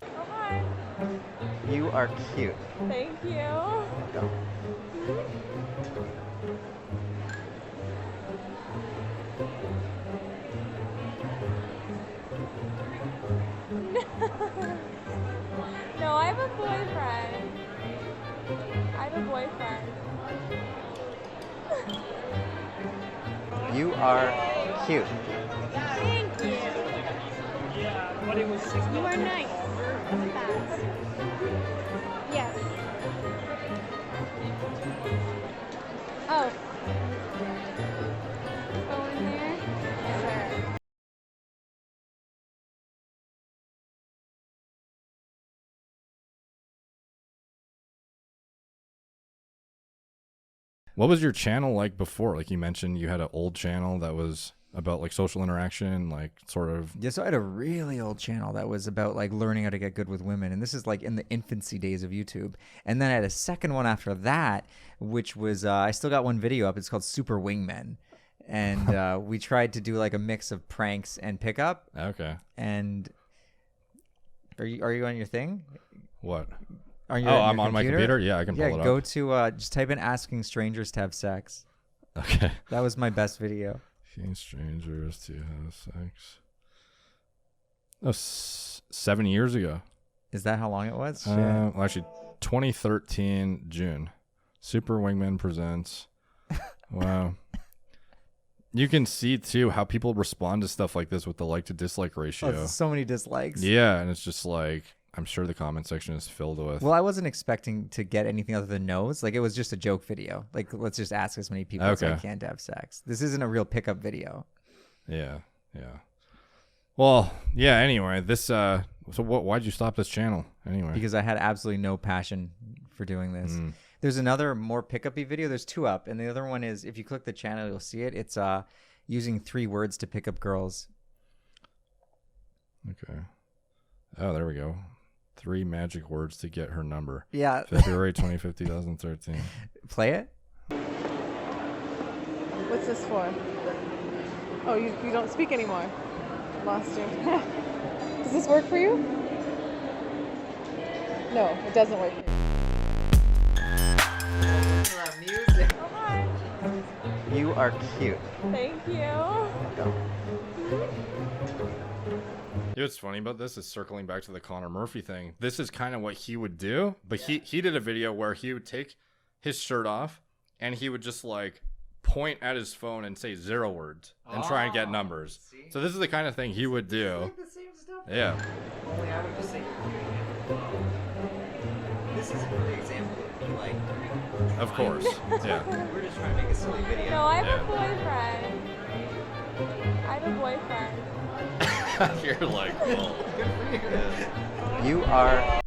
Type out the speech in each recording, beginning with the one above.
Oh, hi. You are cute. Thank you. Go. No, I have a boyfriend. I have a boyfriend. You are cute. Thank you. You are nice. Fast. Yes. Oh. Go in here? Sure. What was your channel like before? Like you mentioned, you had an old channel that was about like social interaction, like sort of. Yeah, so I had a really old channel that was about like learning how to get good with women, and this is like in the infancy days of YouTube. And then I had a second one after that, which was I still got one video up. It's called Super Wingmen, and we tried to do like a mix of pranks and pickup. Okay. And are you on your thing? What? Are you? Oh, on I'm your on my computer. Yeah, I can pull Yeah, it go up. to just type in asking strangers to have sex. Okay. That was my best video. Asking strangers to have sex. Oh, 7 years ago. Is that how long it was? Shit. Well, actually, 2013 June. Super Wingman presents. Wow. You can see too how people respond to stuff like this with the like to dislike ratio. Oh, so many dislikes. Yeah, and it's just like I'm sure the comment section is filled with. Well, I wasn't expecting to get anything other than no's. Like, it was just a joke video. Like, let's just ask as many people as I Okay. can to have sex. This isn't a real pickup video. Yeah, yeah. Well, yeah. Anyway, this. So, why'd you stop this channel anyway? Because I had absolutely no passion for doing this. Mm. There's another more pickup-y video. There's two up. And the other one is, if you click the channel, you'll see it. It's using 3 words to pick up girls. Okay. Oh, there we go. 3 magic words to get her number. Yeah. February 25th, 2013. Play it. What's this for? Oh, you don't speak anymore. Lost you. Does this work for you? No, it doesn't work. Oh, hi. You are cute. Thank you. Go. You know what's funny about this is circling back to the Connor Murphy thing. This is kind of what he would do, but he did a video where he would take his shirt off and he would just like point at his phone and say 0 words and try and get numbers. See? So this is the kind of thing he would do. the same stuff. Yeah. Only I would just say this is a great example of me, like, Of course. Yeah. we're just trying to make a silly video. No, I have Yeah. a boyfriend. I have a boyfriend. You're like, well. You are.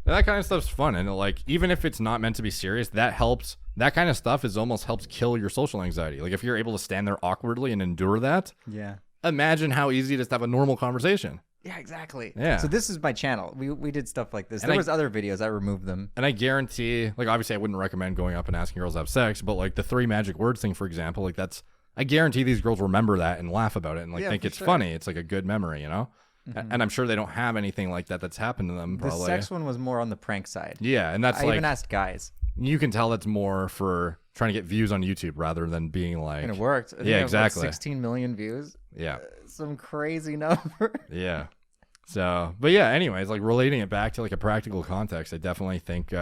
That kind of stuff's fun, and like even if it's not meant to be serious, that helps. That kind of stuff is almost helps kill your social anxiety. Like if you're able to stand there awkwardly and endure that, Yeah. imagine how easy it is to have a normal conversation. Yeah, exactly. Yeah. So this is my channel. We did stuff like this. And There I- was other videos. I removed them. And I guarantee, like obviously I wouldn't recommend going up and asking girls to have sex, but like the 3 magic words thing, for example, like I guarantee these girls remember that and laugh about it and like Yeah, think for it's sure. funny. It's like a good memory, you know? And I'm sure they don't have anything like that that's happened to them The probably. sex one was more on the prank side. Yeah, and that's I like even asked guys, you can tell that's more for trying to get views on YouTube rather than being like and it worked. I think Yeah, I have, like, exactly. 16 million views. Yeah. Some crazy number. Yeah. So, but yeah, anyways, like relating it back to like a practical context, I definitely think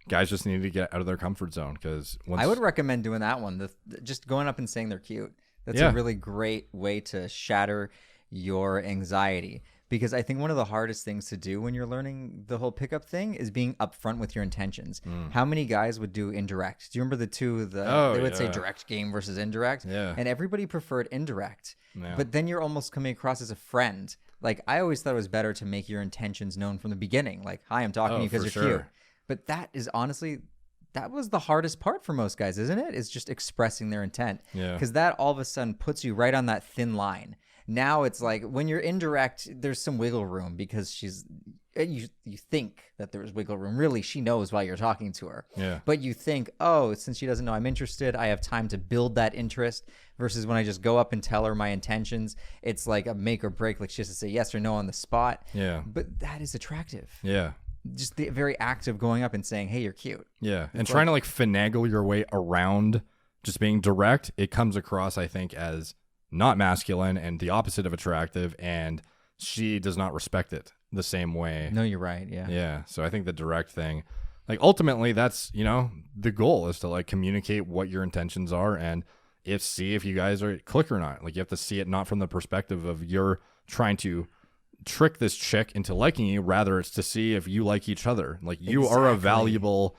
guys just need to get out of their comfort zone because I would recommend doing that one. Just going up and saying they're cute. That's Yeah. a really great way to shatter your anxiety. Because I think one of the hardest things to do when you're learning the whole pickup thing is being upfront with your intentions. How many guys would do indirect? Do you remember the two? Oh, They would say yeah. direct game versus indirect. Yeah. And everybody preferred indirect. Yeah. But then you're almost coming across as a friend. Like, I always thought it was better to make your intentions known from the beginning. Like, hi, I'm talking to you because for you're sure. cute. But that is honestly, that was the hardest part for most guys, isn't it? Is just expressing their intent. Yeah. Because that all of a sudden puts you right on that thin line. Now it's like when you're indirect, there's some wiggle room because you think that there's wiggle room. Really, she knows why you're talking to her. Yeah. But you think, oh, since she doesn't know I'm interested, I have time to build that interest. Versus when I just go up and tell her my intentions, it's like a make or break. Like she has to say yes or no on the spot. Yeah. But that is attractive. Yeah. Just the very act of going up and saying, hey, you're cute. Yeah. And trying to like finagle your way around just being direct, it comes across, I think, as not masculine and the opposite of attractive. And she does not respect it the same way. No, you're right. Yeah. Yeah. So I think the direct thing, like ultimately that's, the goal is to like communicate what your intentions are and see if you guys are click or not. Like you have to see it not from the perspective of you're trying to trick this chick into liking you, rather it's to see if you like each other. Like you are a valuable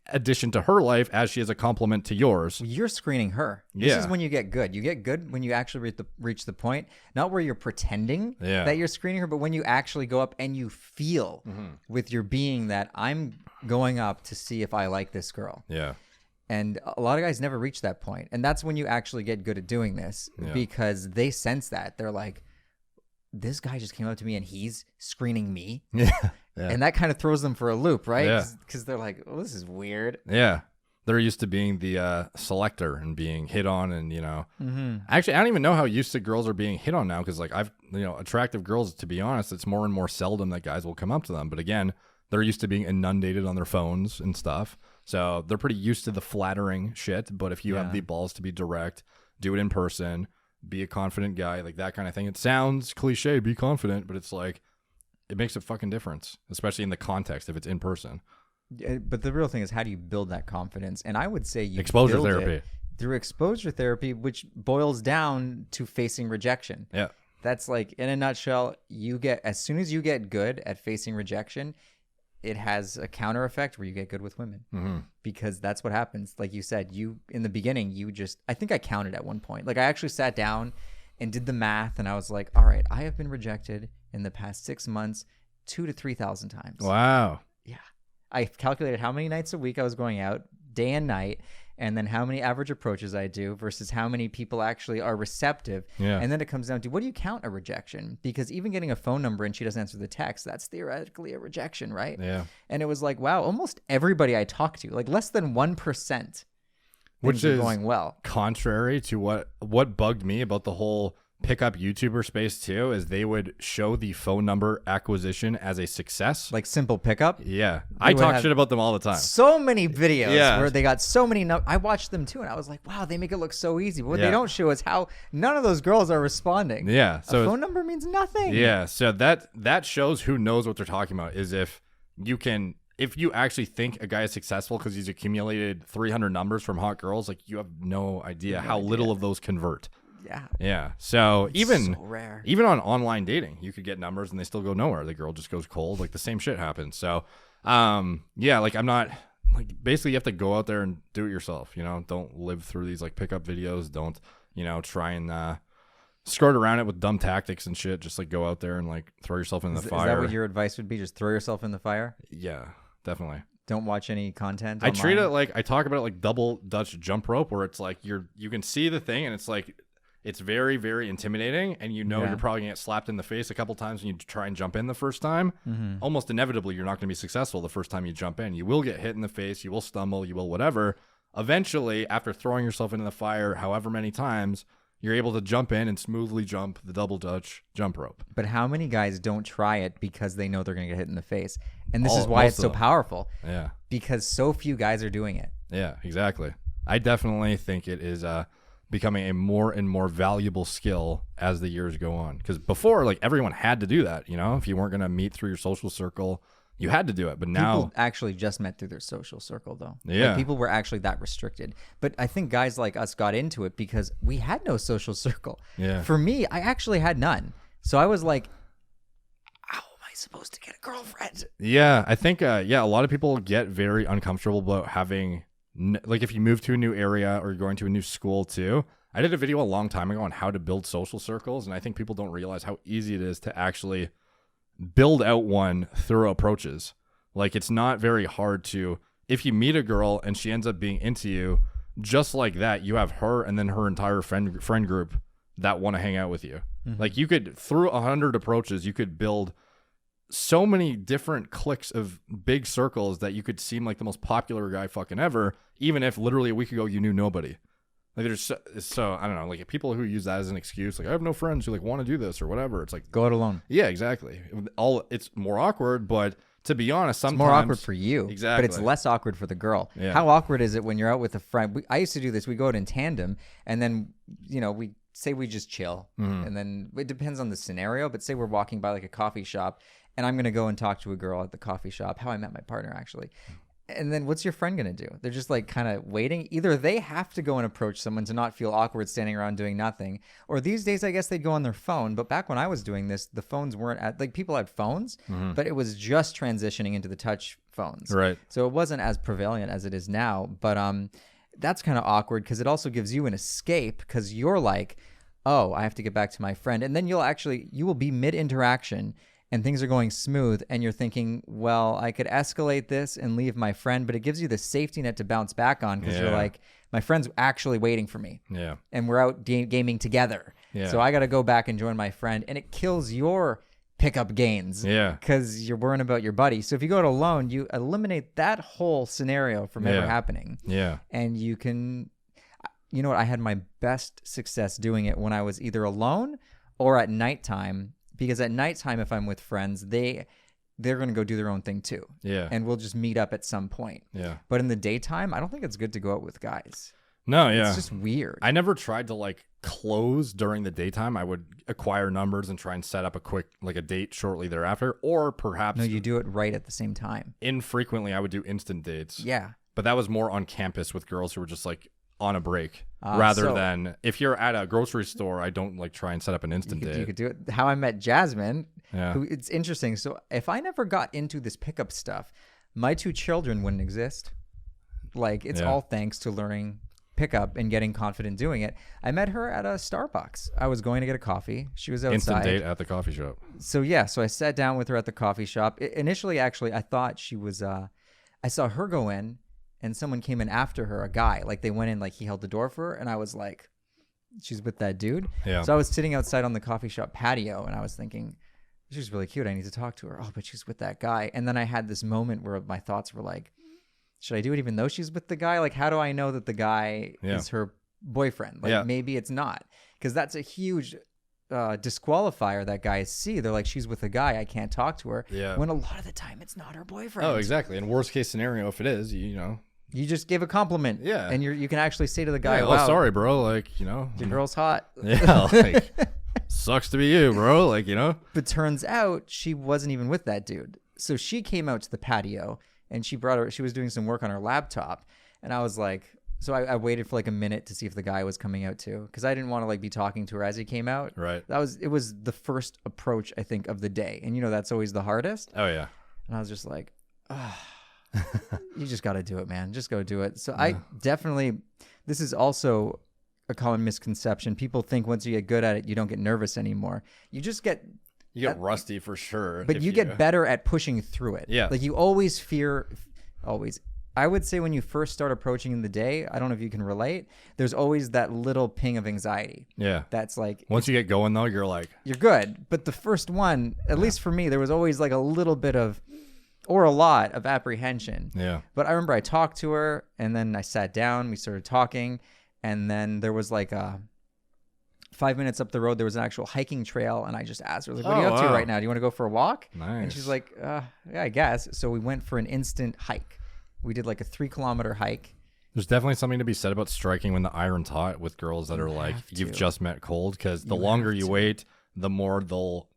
addition to her life as she is a complement to yours. You're screening her. This Yeah. is when you get good. You get good when you actually reach the point, not where you're pretending that you're screening her, but when you actually go up and you feel with your being that I'm going up to see if I like this girl. Yeah. And a lot of guys never reach that point. And that's when you actually get good at doing this because they sense that. They're like, this guy just came up to me and he's screening me. Yeah. And that kind of throws them for a loop, right? Yeah. Because they're like, oh, this is weird. Yeah. They're used to being the selector and being hit on and, Actually, I don't even know how used to girls are being hit on now because, like, attractive girls, to be honest, it's more and more seldom that guys will come up to them. But again, they're used to being inundated on their phones and stuff. So they're pretty used to the flattering shit. But if you have the balls to be direct, do it in person, be a confident guy, like that kind of thing. It sounds cliche, be confident, but it's like, it makes a fucking difference, especially in the context if it's in person. But the real thing is, how do you build that confidence? And I would say you Exposure build therapy. it through exposure therapy, which boils down to facing rejection. Yeah. That's like, in a nutshell, as soon as you get good at facing rejection, it has a counter effect where you get good with women because that's what happens. Like you said, in the beginning, I think I counted at one point. Like I actually sat down and did the math and I was like, all right, I have been rejected in the past 6 months 2,000 to 3,000 times. Wow. Yeah. I calculated how many nights a week I was going out, day and night, and then how many average approaches I do versus how many people actually are receptive. Yeah. And then it comes down to, what do you count a rejection? Because even getting a phone number and she doesn't answer the text, that's theoretically a rejection, right? Yeah. And it was like, wow, almost everybody I talked to, like less than 1%, Which are is going well. Contrary to what bugged me about the whole pickup YouTuber space too, is they would show the phone number acquisition as a success. Like Simple Pickup. Yeah. I talk shit about them all the time. So many videos where they got so many. I watched them too, and I was like, wow, they make it look so easy. But what they don't show is how none of those girls are responding. Yeah. So a phone number means nothing. Yeah. So that shows who knows what they're talking about, is if you actually think a guy is successful because he's accumulated 300 numbers from hot girls, like you have no idea how little of those convert. Yeah. Yeah. So so rare. even on online dating, you could get numbers and they still go nowhere. The girl just goes cold. Like the same shit happens. So, like I'm not like, basically you have to go out there and do it yourself. Don't live through these like pickup videos. Don't, try and skirt around it with dumb tactics and shit. Just like go out there and like throw yourself in the fire. Is that what your advice would be? Just throw yourself in the fire? Yeah, definitely. Don't watch any content I online? treat it like, I talk about it like double Dutch jump rope, where it's like you can see the thing and it's like, it's very, very intimidating, and you're probably going to get slapped in the face a couple times when you try and jump in the first time. Almost inevitably, you're not going to be successful the first time you jump in. You will get hit in the face, you will stumble, you will whatever. Eventually, after throwing yourself into the fire however many times, you're able to jump in and smoothly jump the double Dutch jump rope. But how many guys don't try it because they know they're going to get hit in the face? And this is why it's so powerful. Yeah. Because so few guys are doing it. Yeah, exactly. I definitely think it is becoming a more and more valuable skill as the years go on. Because before, like, everyone had to do that. If you weren't going to meet through your social circle, you had to do it. But now, people actually just met through their social circle, though. Yeah. Like, people were actually that restricted. But I think guys like us got into it because we had no social circle. Yeah. For me, I actually had none. So I was like, how am I supposed to get a girlfriend? Yeah, I think a lot of people get very uncomfortable about having, like, if you move to a new area or you're going to a new school too. I did a video a long time ago on how to build social circles, and I think people don't realize how easy it is to actually build out one through approaches. Like, it's not very hard to, if you meet a girl and she ends up being into you, just like that, you have her and then her entire friend group that want to hang out with you. Mhm. Like you could, through 100 approaches, you could build so many different cliques of big circles that you could seem like the most popular guy fucking ever, even if literally a week ago you knew nobody. Like there's so I don't know, like people who use that as an excuse, like I have no friends who like want to do this or whatever. It's like, Go out alone. yeah, exactly. It's more awkward, but to be honest, sometimes It's more awkward for you, Exactly. but it's less awkward for the girl. Yeah. How awkward is it when you're out with a friend? I used to do this. We go out in tandem, and then we say we just chill, and then it depends on the scenario. But say we're walking by like a coffee shop, and I'm gonna go and talk to a girl at the coffee shop. How I met my partner, actually. And then what's your friend going to do? They're just like kind of waiting. Either they have to go and approach someone to not feel awkward standing around doing nothing. Or these days, I guess they'd go on their phone. But back when I was doing this, the phones weren't like people had phones, but it was just transitioning into the touch phones. Right. So it wasn't as prevalent as it is now. But that's kind of awkward because it also gives you an escape because you're like, oh, I have to get back to my friend. And then you will be mid-interaction and things are going smooth and you're thinking, well, I could escalate this and leave my friend, but it gives you the safety net to bounce back on because you're Yeah. like, my friend's actually waiting for me Yeah. and we're out gaming together. Yeah. So I got to go back and join my friend, and it kills your pickup gains Yeah. because you're worrying about your buddy. So if you go it alone, you eliminate that whole scenario from ever Yeah. happening, Yeah. and you can, you know what? I had my best success doing it when I was either alone or at nighttime. Because at nighttime, if I'm with friends, they're going to go do their own thing too. Yeah. And we'll just meet up at some point. Yeah. But in the daytime, I don't think it's good to go out with guys. No, yeah. It's just weird. I never tried to like close during the daytime. I would acquire numbers and try and set up a date shortly thereafter, or perhaps No, you do it right at the same time. infrequently I would do instant dates. Yeah. But that was more on campus with girls who were just like on a break rather so- than if you're at a grocery store, I don't like try and set up an instant You date. could do it. How I met Jasmine, Yeah. who it's interesting. So if I never got into this pickup stuff, my 2 children wouldn't exist. Like it's Yeah. all thanks to learning pickup and getting confident doing it. I met her at a Starbucks. I was going to get a coffee. She was outside. Instant date at the coffee shop. So yeah, so I sat down with her at the coffee shop. Initially, actually, I thought she was. I saw her go in, and someone came in after her, a guy. Like they went in, like he held the door for her, and I was like, she's with that dude. Yeah. So I was sitting outside on the coffee shop patio, and I was thinking, she's really cute. I need to talk to her. Oh, but she's with that guy. And then I had this moment where my thoughts were like, should I do it even though she's with the guy? Like, how do I know that the guy Yeah. is her boyfriend? Like, Yeah. maybe it's not, because that's a huge disqualifier that guys see. They're like, she's with a guy, I can't talk to her. Yeah. When a lot of the time it's not her boyfriend. Oh, exactly. And worst case scenario, if it is, you know. You just gave a compliment. Yeah. And you can actually say to the guy, Yeah, wow, oh, sorry, bro. Like, you know. your girl's hot. Yeah. Like, sucks to be you, bro. Like, you know. But turns out she wasn't even with that dude. So she came out to the patio and she was doing some work on her laptop. And I was like, so I waited for like a minute to see if the guy was coming out too. Cause I didn't want to like be talking to her as he came out. Right. It was the first approach, I think, of the day. And you know, that's always the hardest. Oh, yeah. And I was just like, you just got to do it, man. Just go do it. So I definitely, this is also a common misconception. People think once you get good at it, you don't get nervous anymore. You just get, You get rusty for sure. but if you get better at pushing through it. Yeah. Like you always fear, always. I would say when you first start approaching in the day, I don't know if you can relate, there's always that little ping of anxiety. Yeah. That's like, Once you get going, though, you're like, you're good. But the first one, at least for me, there was always like a little bit of, or a lot of apprehension. yeah. But I remember I talked to her and then I sat down, we started talking. And then there was like 5 minutes up the road, there was an actual hiking trail. And I just asked her, like, what are you Oh, up to wow. right now? Do you want to go for a walk? Nice. And she's like, yeah, I guess. So we went for an instant hike. We did like a 3-kilometer hike. There's definitely something to be said about striking when the iron's hot with girls that are like, have you've to. just met cold, because the You longer have you to. wait, the more they'll,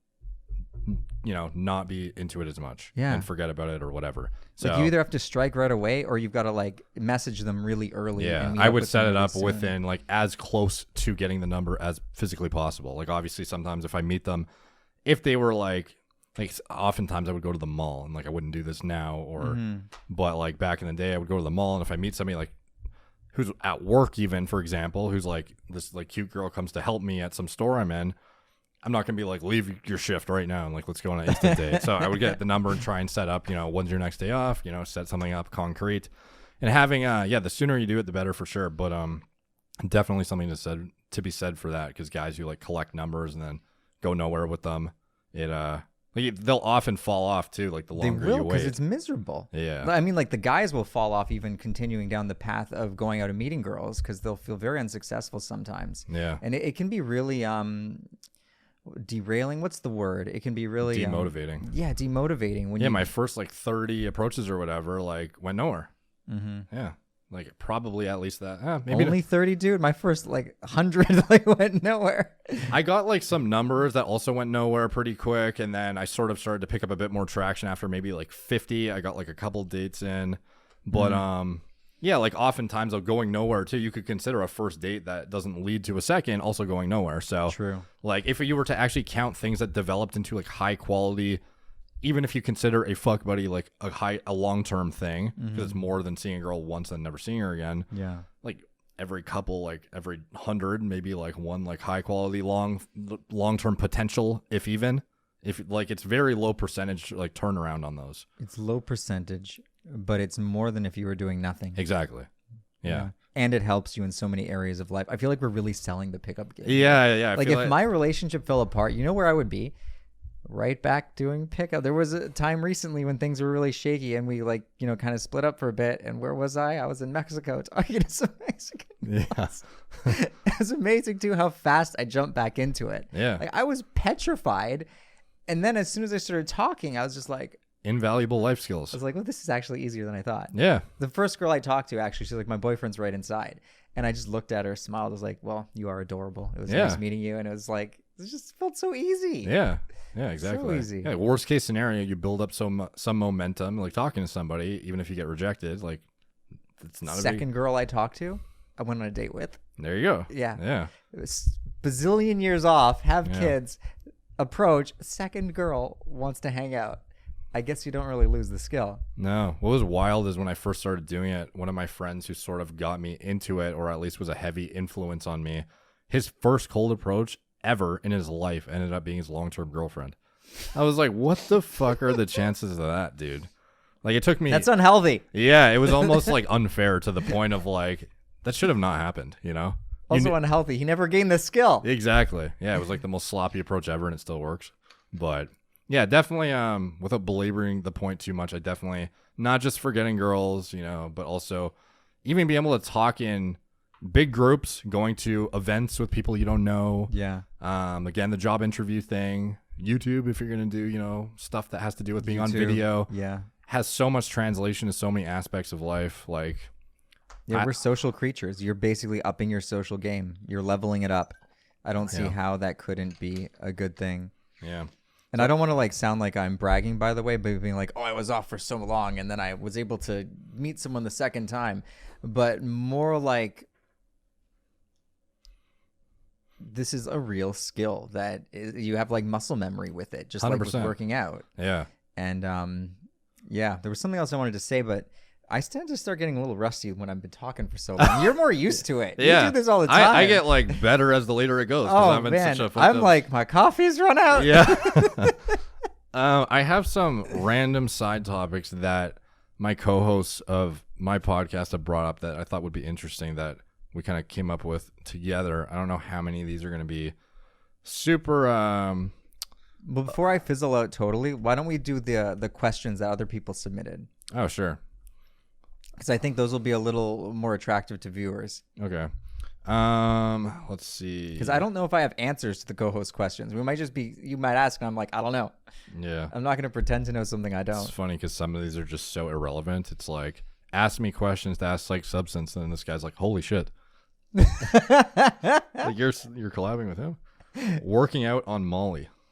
you know, not be into it as much. Yeah. And forget about it or whatever. So, Like you either have to strike right away or you've got to like message them really early. yeah, and meet I up would with set them it really up soon. within like as close to getting the number as physically possible. Like obviously sometimes if I meet them, if they were like oftentimes I would go to the mall, and like I wouldn't do this now or but like back in the day I would go to the mall, and if I meet somebody like who's at work even, for example, who's like this like cute girl comes to help me at some store I'm in, I'm not gonna be like, leave your shift right now and like let's go on an instant date. So I would get the number and try and set up, you know, when's your next day off, you know, set something up concrete. And having the sooner you do it the better for sure. But definitely something to be said for that, because guys who like collect numbers and then go nowhere with them, they'll often fall off too. Like the They longer will, you because wait. it's miserable. Yeah. I mean, like the guys will fall off even continuing down the path of going out and meeting girls because they'll feel very unsuccessful sometimes. Yeah. And it can be really derailing. What's the word? It can be really Demotivating. demotivating. When Yeah, you, my first like 30 approaches or whatever like went nowhere. Mm-hmm. Yeah, like probably at least that. Maybe only 30, dude. My first like 100 like went nowhere. I got like some numbers that also went nowhere pretty quick, and then I sort of started to pick up a bit more traction after maybe like 50. I got like a couple dates in, but yeah, like oftentimes though going nowhere too. You could consider a first date that doesn't lead to a second also going nowhere. So True. like if you were to actually count things that developed into like high quality, even if you consider a fuck buddy like a long-term thing, because it's more than seeing a girl once and never seeing her again. Yeah. Like every couple, like every 100, maybe like one like high quality long-term potential, if like it's very low percentage like turnaround on those. It's low percentage, but it's more than if you were doing nothing. Exactly. Yeah. And it helps you in so many areas of life. I feel like we're really selling the pickup game. Yeah. Like if my relationship fell apart, you know where I would be? Right back doing pickup. There was a time recently when things were really shaky and we like, kind of split up for a bit. And where was I? I was in Mexico talking to some Mexican. Yeah. It was amazing too how fast I jumped back into it. Yeah. Like I was petrified. And then as soon as I started talking, I was just like, Invaluable life skills. well, this is actually easier than I thought. Yeah. The first girl I talked to, actually, she's like, my boyfriend's right inside. And I just looked at her, smiled. I was like, well, you are adorable. It was nice meeting you. And it was like, it just felt so easy. Yeah. Yeah, exactly. So easy. Yeah, worst case scenario, you build up some momentum, like talking to somebody, even if you get rejected, like it's not Second girl I talked to, I went on a date with. There you go. Yeah. Yeah. It was bazillion years off, have Yeah. kids, approach, second girl wants to hang out. I guess you don't really lose the skill. No. What was wild is when I first started doing it, one of my friends who sort of got me into it, or at least was a heavy influence on me, his first cold approach ever in his life ended up being his long-term girlfriend. I was like, what the fuck are the chances of that, dude? Like it took me. That's unhealthy. Yeah, it was almost like unfair to the point of like, that should have not happened, Also unhealthy. He never gained the skill. Exactly. Yeah, it was like the most sloppy approach ever, and it still works. But yeah, definitely. Without belaboring the point too much, I definitely not just for getting girls, but also even being able to talk in big groups, going to events with people you don't know. Yeah. Again, the job interview thing, YouTube, if you're gonna do, stuff that has to do with being on YouTube. video, Yeah. has so much translation to so many aspects of life. Like, Yeah, we're social creatures. You're basically upping your social game. You're leveling it up. I don't see Yeah. how that couldn't be a good thing. yeah. And I don't want to like sound like I'm bragging, by the way, but being like, oh, I was off for so long and then I was able to meet someone the second time. But more like this is a real skill that you have like muscle memory with it, just like with 100%. working out. Yeah. And yeah, there was something else I wanted to say, but I tend to start getting a little rusty when I've been talking for so long. You're more used to it. Yeah. You do this all the time. I get like better as the later it goes. 'Cause oh, I'm in man. such a fucked I'm up- like, my coffee's run out. Yeah. I have some random side topics that my co-hosts of my podcast have brought up that I thought would be interesting that we kind of came up with together. I don't know how many of these are going to be super. But before I fizzle out totally, why don't we do the questions that other people submitted? Oh, sure. Because I think those will be a little more attractive to viewers. Okay. Let's see. Because I don't know if I have answers to the co-host questions. We might just be, you might ask, and I'm like, I don't know. Yeah. I'm not going to pretend to know something I It's don't. funny because some of these are just so irrelevant. It's like, ask me questions to ask like substance, and then this guy's like, holy shit. Like you're collabing with him. Working out on Molly.